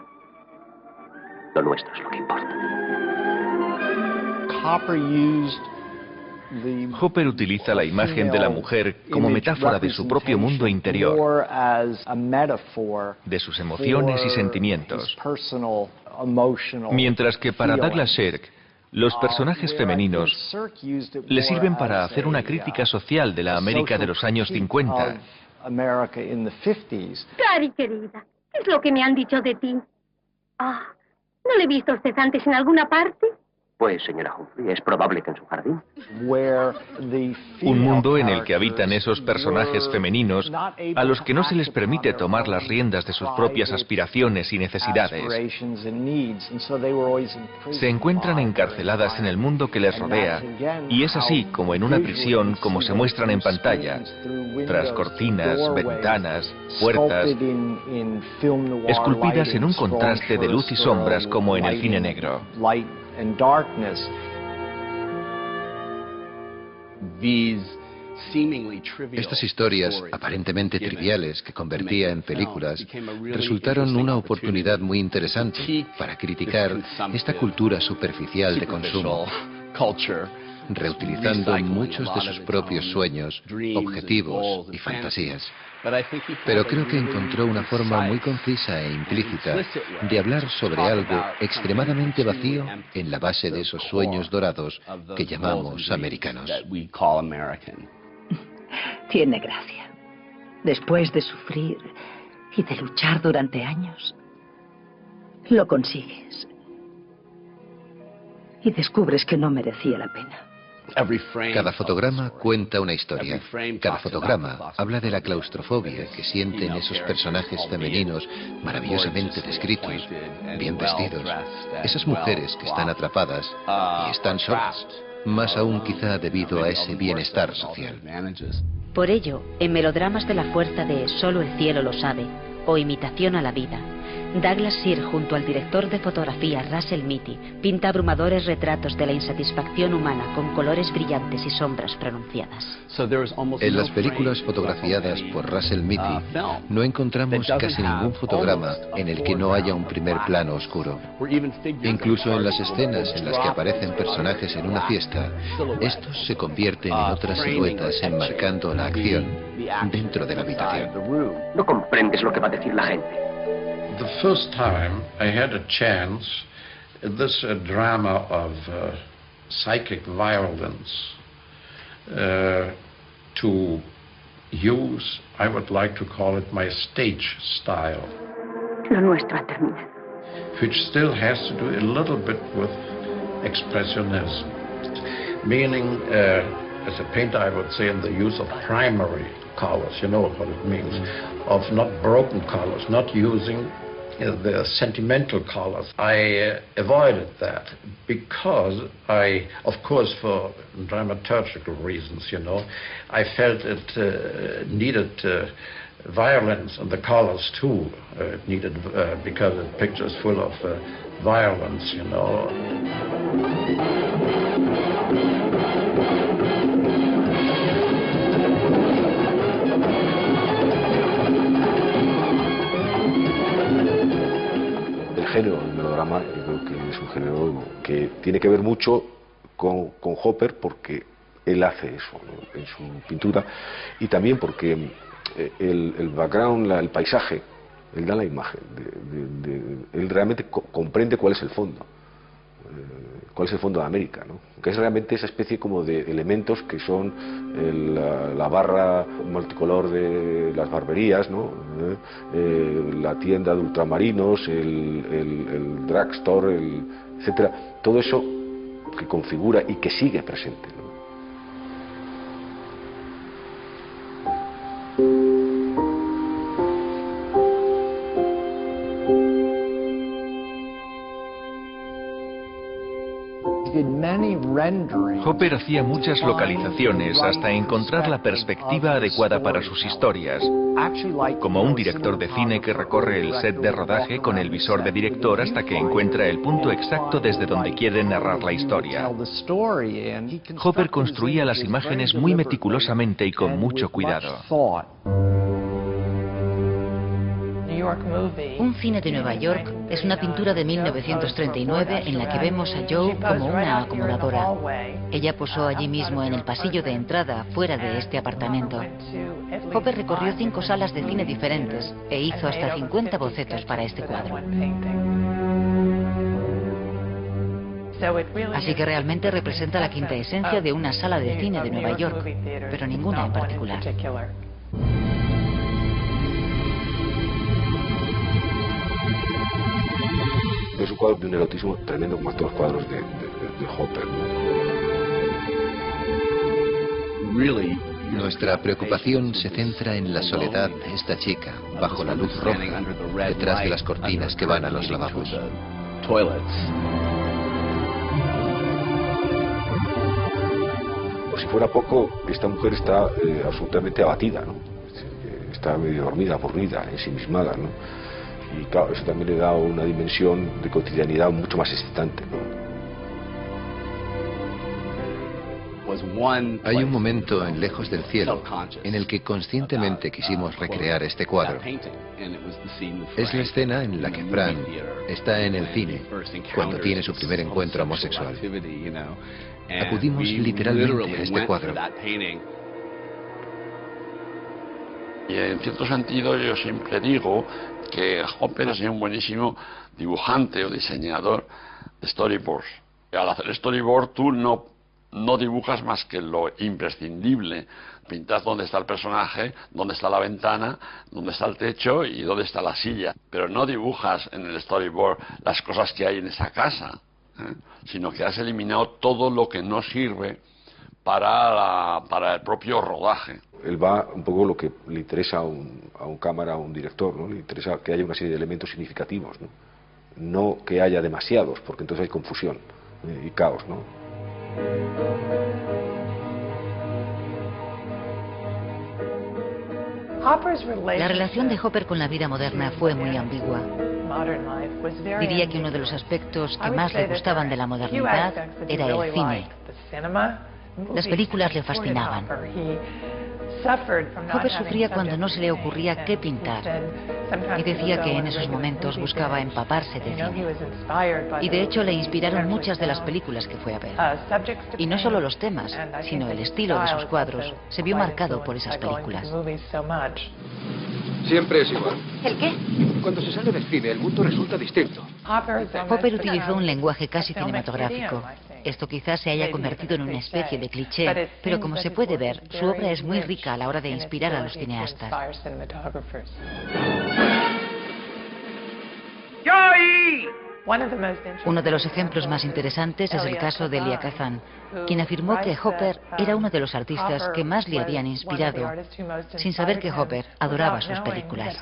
Lo nuestro es lo que importa. Hopper utiliza la imagen de la mujer como metáfora de su propio mundo interior, de sus emociones y sentimientos, mientras que para Douglas Sirk, los personajes femeninos le sirven para hacer una crítica social de la América de los años 50. Cari, querida, ¿qué es lo que me han dicho de ti? ¿No le he visto a usted antes en alguna parte? Pues, señora Humphrey, es probable que en su jardín. Un mundo en el que habitan esos personajes femeninos a los que no se les permite tomar las riendas de sus propias aspiraciones y necesidades. Se encuentran encarceladas en el mundo que les rodea, y es así como en una prisión como se muestran en pantalla, tras cortinas, ventanas, puertas, esculpidas en un contraste de luz y sombras como en el cine negro. Estas historias, aparentemente triviales, que convertía en películas, resultaron una oportunidad muy interesante para criticar esta cultura superficial de consumo. reutilizando muchos de sus propios sueños, objetivos y fantasías. Pero creo que encontró una forma muy concisa e implícita de hablar sobre algo extremadamente vacío en la base de esos sueños dorados que llamamos americanos. Tiene gracia. Después de sufrir y de luchar durante años, lo consigues. Y descubres que no merecía la pena. Cada fotograma cuenta una historia. Cada fotograma habla de la claustrofobia que sienten esos personajes femeninos maravillosamente descritos, bien vestidos. Esas mujeres que están atrapadas y están solas. Más aún quizá debido a ese bienestar social. Por ello, en melodramas de la fuerza de Solo el cielo lo sabe, o Imitación a la vida, Douglas Sirk, junto al director de fotografía Russell Mitty, pinta abrumadores retratos de la insatisfacción humana con colores brillantes y sombras pronunciadas. En las películas fotografiadas por Russell Mitty no encontramos casi ningún fotograma en el que no haya un primer plano oscuro. Incluso en las escenas en las que aparecen personajes en una fiesta, estos se convierten en otras siluetas enmarcando la acción dentro de la habitación. No comprendes lo que va a decir la gente. The first time I had a chance in this drama of psychic violence to use, I would like to call it my stage style. Lo nuestro ha terminado. Which still has to do a little bit with expressionism. Meaning, as a painter I would say in the use of primary colors, you know what it means, of not broken colors, not using the sentimental colors. I avoided that because I, of course for dramaturgical reasons, you know, I felt it needed violence and the colors too. It needed, because the picture is full of violence, you know. El género del melodrama, yo creo que es un género que tiene que ver mucho con Hopper, porque él hace eso, ¿no?, en su pintura, y también porque el background, el paisaje, él da la imagen, él realmente comprende cuál es el fondo de América, ¿no?, que es realmente esa especie como de elementos que son la barra multicolor de las barberías, ¿no?, la tienda de ultramarinos, el drugstore, etcétera, todo eso que configura y que sigue presente, ¿no? Hopper hacía muchas localizaciones hasta encontrar la perspectiva adecuada para sus historias, como un director de cine que recorre el set de rodaje con el visor de director hasta que encuentra el punto exacto desde donde quiere narrar la historia. Hopper construía las imágenes muy meticulosamente y con mucho cuidado. Un cine de Nueva York es una pintura de 1939 en la que vemos a Joe como una acomodadora. Ella posó allí mismo en el pasillo de entrada, fuera de este apartamento. Hopper recorrió 5 salas de cine diferentes e hizo hasta 50 bocetos para este cuadro. Así que realmente representa la quinta esencia de una sala de cine de Nueva York, pero ninguna en particular. Es un cuadro de un erotismo tremendo, como todos los cuadros de Hopper, ¿no? Nuestra preocupación se centra en la soledad de esta chica, bajo la luz roja, detrás de las cortinas que van a los lavabos. Por si fuera poco, esta mujer está absolutamente abatida, ¿no? Está medio dormida, aburrida, ensimismada, ¿no? Y claro, eso también le da una dimensión de cotidianidad mucho más excitante, ¿no? Hay un momento en Lejos del cielo en el que conscientemente quisimos recrear este cuadro. Es la escena en la que Fran está en el cine cuando tiene su primer encuentro homosexual. Acudimos literalmente a este cuadro. Y en cierto sentido yo siempre digo que Hopper es un buenísimo dibujante o diseñador de storyboards. Al hacer storyboard tú no dibujas más que lo imprescindible. Pintas dónde está el personaje, dónde está la ventana, dónde está el techo y dónde está la silla. Pero no dibujas en el storyboard las cosas que hay en esa casa, sino que has eliminado todo lo que no sirve para el propio rodaje. Él va un poco lo que le interesa a un cámara, a un director, ¿no? Le interesa que haya una serie de elementos significativos, no que haya demasiados, porque entonces hay confusión y caos, ¿no? La relación de Hopper con la vida moderna fue muy ambigua. Diría que uno de los aspectos que más le gustaban de la modernidad era el cine. Las películas le fascinaban. Hopper sufría cuando no se le ocurría qué pintar y decía que en esos momentos buscaba empaparse de cine. Y de hecho le inspiraron muchas de las películas que fue a ver. Y no solo los temas, sino el estilo de sus cuadros se vio marcado por esas películas. Siempre es igual. ¿El qué? Cuando se sale del cine, el mundo resulta distinto. Hopper utilizó un lenguaje casi cinematográfico. Esto quizás se haya convertido en una especie de cliché, pero como se puede ver, su obra es muy rica a la hora de inspirar a los cineastas. Uno de los ejemplos más interesantes es el caso de Elia Kazan, quien afirmó que Hopper era uno de los artistas que más le habían inspirado, sin saber que Hopper adoraba sus películas.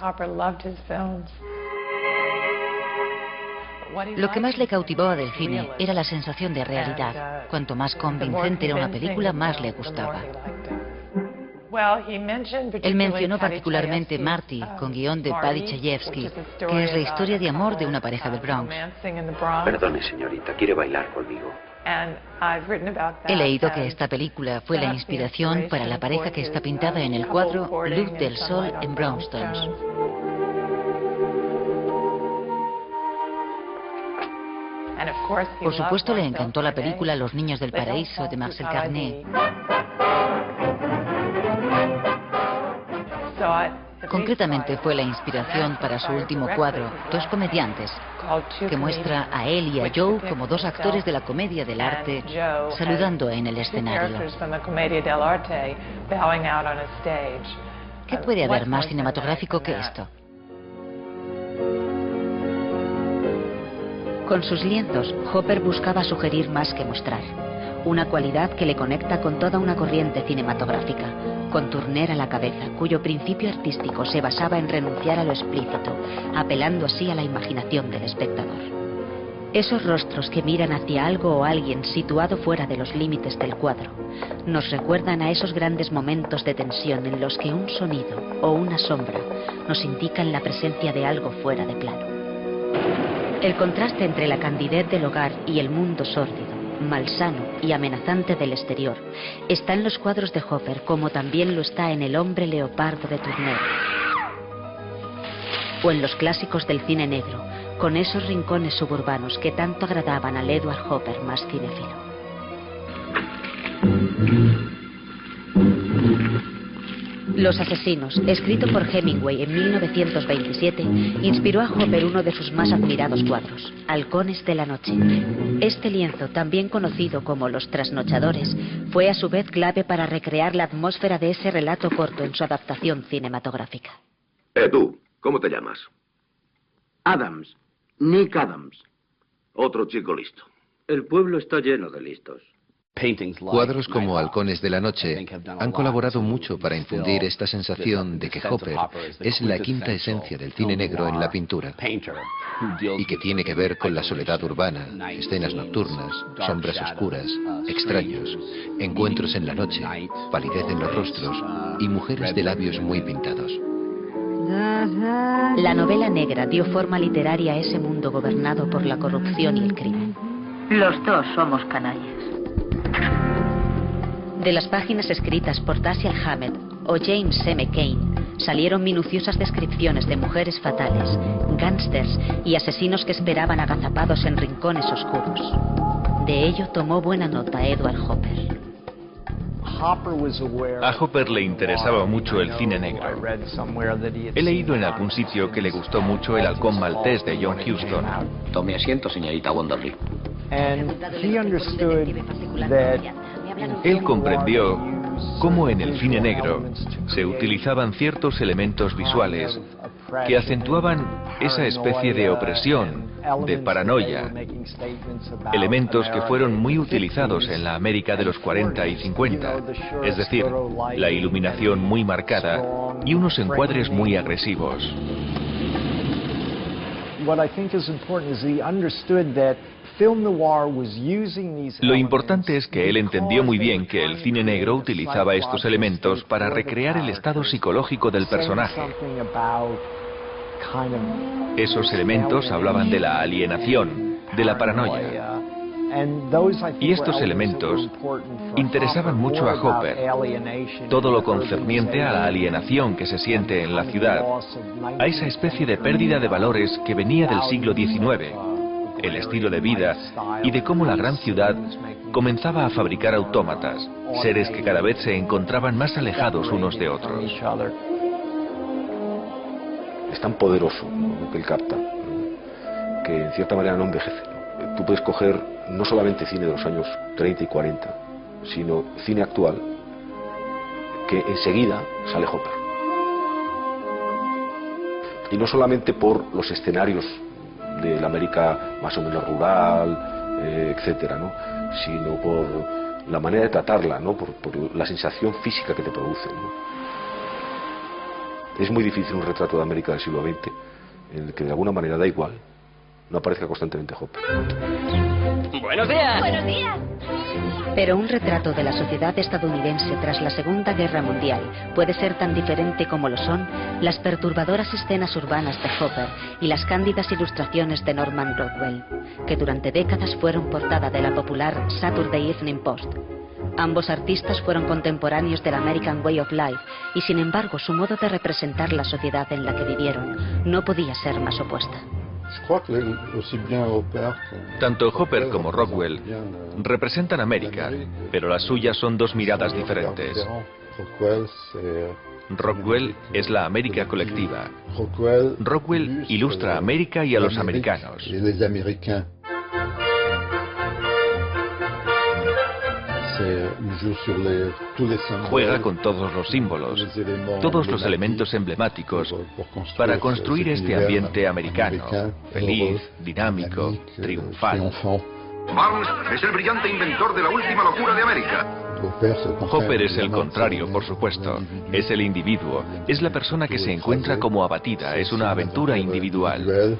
Lo que más le cautivaba del cine era la sensación de realidad. Cuanto más convincente era una película, más le gustaba. Él mencionó particularmente Marty, con guión de Paddy Chayefsky, que es la historia de amor de una pareja del Bronx. Perdone, señorita, ¿quiere bailar conmigo? He leído que esta película fue la inspiración para la pareja que está pintada en el cuadro Luz del Sol en Brownstones. Por supuesto, le encantó la película Los niños del paraíso de Marcel Carné. Concretamente fue la inspiración para su último cuadro, Dos comediantes, que muestra a él y a Joe como dos actores de la comedia del arte saludando en el escenario. ¿Qué puede haber más cinematográfico que esto? Con sus lienzos, Hopper buscaba sugerir más que mostrar. Una cualidad que le conecta con toda una corriente cinematográfica, con Turner a la cabeza, cuyo principio artístico se basaba en renunciar a lo explícito, apelando así a la imaginación del espectador. Esos rostros que miran hacia algo o alguien situado fuera de los límites del cuadro, nos recuerdan a esos grandes momentos de tensión en los que un sonido o una sombra nos indican la presencia de algo fuera de plano. El contraste entre la candidez del hogar y el mundo sórdido, malsano y amenazante del exterior está en los cuadros de Hopper, como también lo está en El hombre leopardo de Turner, o en los clásicos del cine negro, con esos rincones suburbanos que tanto agradaban al Edward Hopper más cinéfilo. Los asesinos, escrito por Hemingway en 1927, inspiró a Hopper uno de sus más admirados cuadros, Halcones de la noche. Este lienzo, también conocido como Los trasnochadores, fue a su vez clave para recrear la atmósfera de ese relato corto en su adaptación cinematográfica. Tú, ¿cómo te llamas? Adams, Nick Adams. Otro chico listo. El pueblo está lleno de listos. Cuadros como Halcones de la noche han colaborado mucho para infundir esta sensación de que Hopper es la quinta esencia del cine negro en la pintura, y que tiene que ver con la soledad urbana, escenas nocturnas, sombras oscuras, extraños, encuentros en la noche, palidez en los rostros y mujeres de labios muy pintados. La novela negra dio forma literaria a ese mundo gobernado por la corrupción y el crimen. Los dos somos canallas. De las páginas escritas por Dashiell Hammett o James M. Cain salieron minuciosas descripciones de mujeres fatales, gángsters y asesinos que esperaban agazapados en rincones oscuros. De ello tomó buena nota Edward Hopper. A Hopper le interesaba mucho el cine negro. He leído en algún sitio que le gustó mucho El halcón maltés de John Huston. Tome asiento, señorita Wonderly. Él comprendió cómo en el cine negro se utilizaban ciertos elementos visuales que acentuaban esa especie de opresión, de paranoia, elementos que fueron muy utilizados en la América de los 40 y 50, es decir, la iluminación muy marcada y unos encuadres muy agresivos. Lo importante es que él entendió muy bien que el cine negro utilizaba estos elementos para recrear el estado psicológico del personaje. Esos elementos hablaban de la alienación, de la paranoia. Y estos elementos interesaban mucho a Hopper. Todo lo concerniente a la alienación que se siente en la ciudad, a esa especie de pérdida de valores que venía del siglo XIX, el estilo de vida y de cómo la gran ciudad comenzaba a fabricar autómatas, seres que cada vez se encontraban más alejados unos de otros. Es tan poderoso lo que él capta, que en cierta manera no envejece. Tú puedes coger no solamente cine de los años 30 y 40, sino cine actual, que enseguida sale Hopper. Y no solamente por los escenarios de la América más o menos rural, etcétera, ¿no?, sino por la manera de tratarla, ¿no?, por la sensación física que te produce, ¿no? Es muy difícil un retrato de América del siglo XX en el que de alguna manera da igual, no aparezca constantemente Hopper. ¡Buenos días! ¡Buenos días! Pero un retrato de la sociedad estadounidense tras la Segunda Guerra Mundial puede ser tan diferente como lo son las perturbadoras escenas urbanas de Hopper y las cándidas ilustraciones de Norman Rockwell, que durante décadas fueron portada de la popular Saturday Evening Post. Ambos artistas fueron contemporáneos del American Way of Life y sin embargo su modo de representar la sociedad en la que vivieron no podía ser más opuesta. Tanto Hopper como Rockwell representan América, pero las suyas son dos miradas diferentes. Rockwell es la América colectiva. Rockwell ilustra a América y a los americanos. Juega con todos los símbolos, todos los elementos emblemáticos para construir este ambiente americano, feliz, dinámico, triunfal. Barnes es el brillante inventor de la última locura de América. Hopper es el contrario, por supuesto. Es el individuo, es la persona que se encuentra como abatida, es una aventura individual.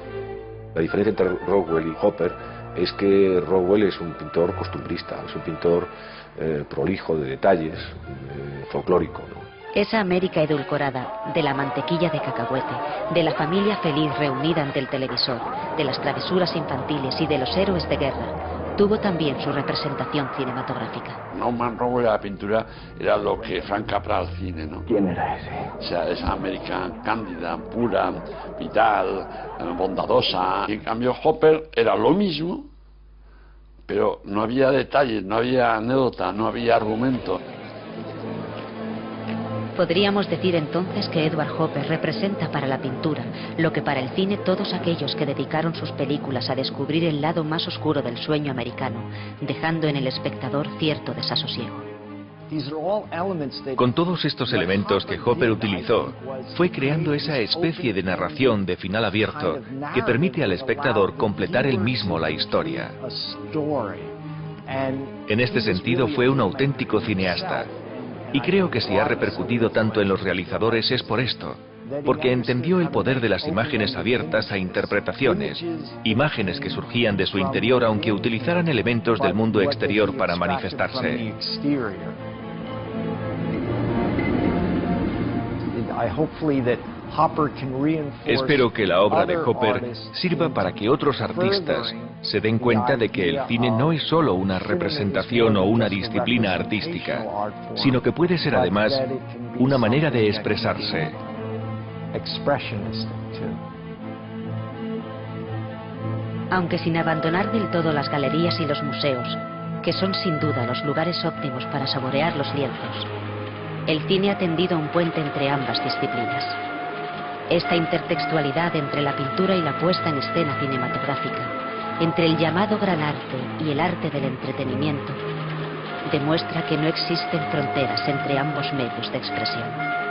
La diferencia entre Rockwell y Hopper es que Rockwell es un pintor costumbrista, es un pintor prolijo de detalles, folclórico, ¿no? Esa América edulcorada, de la mantequilla de cacahuete, de la familia feliz reunida ante el televisor, de las travesuras infantiles y de los héroes de guerra, tuvo también su representación cinematográfica. Norman Rockwell, la pintura, era lo que Frank Capra al cine, ¿no? ¿Quién era ese? O sea, esa América cándida, pura, vital, bondadosa. En cambio, Hopper era lo mismo, pero no había detalles, no había anécdota, no había argumento. Podríamos decir entonces que Edward Hopper representa para la pintura lo que para el cine todos aquellos que dedicaron sus películas a descubrir el lado más oscuro del sueño americano, dejando en el espectador cierto desasosiego. Con todos estos elementos que Hopper utilizó, fue creando esa especie de narración de final abierto que permite al espectador completar él mismo la historia. En este sentido fue un auténtico cineasta. Y creo que si ha repercutido tanto en los realizadores es por esto, porque entendió el poder de las imágenes abiertas a interpretaciones, imágenes que surgían de su interior aunque utilizaran elementos del mundo exterior para manifestarse. Espero que la obra de Hopper sirva para que otros artistas se den cuenta de que el cine no es solo una representación o una disciplina artística, sino que puede ser además una manera de expresarse. Aunque sin abandonar del todo las galerías y los museos, que son sin duda los lugares óptimos para saborear los lienzos, el cine ha tendido un puente entre ambas disciplinas. Esta intertextualidad entre la pintura y la puesta en escena cinematográfica, entre el llamado gran arte y el arte del entretenimiento, demuestra que no existen fronteras entre ambos medios de expresión.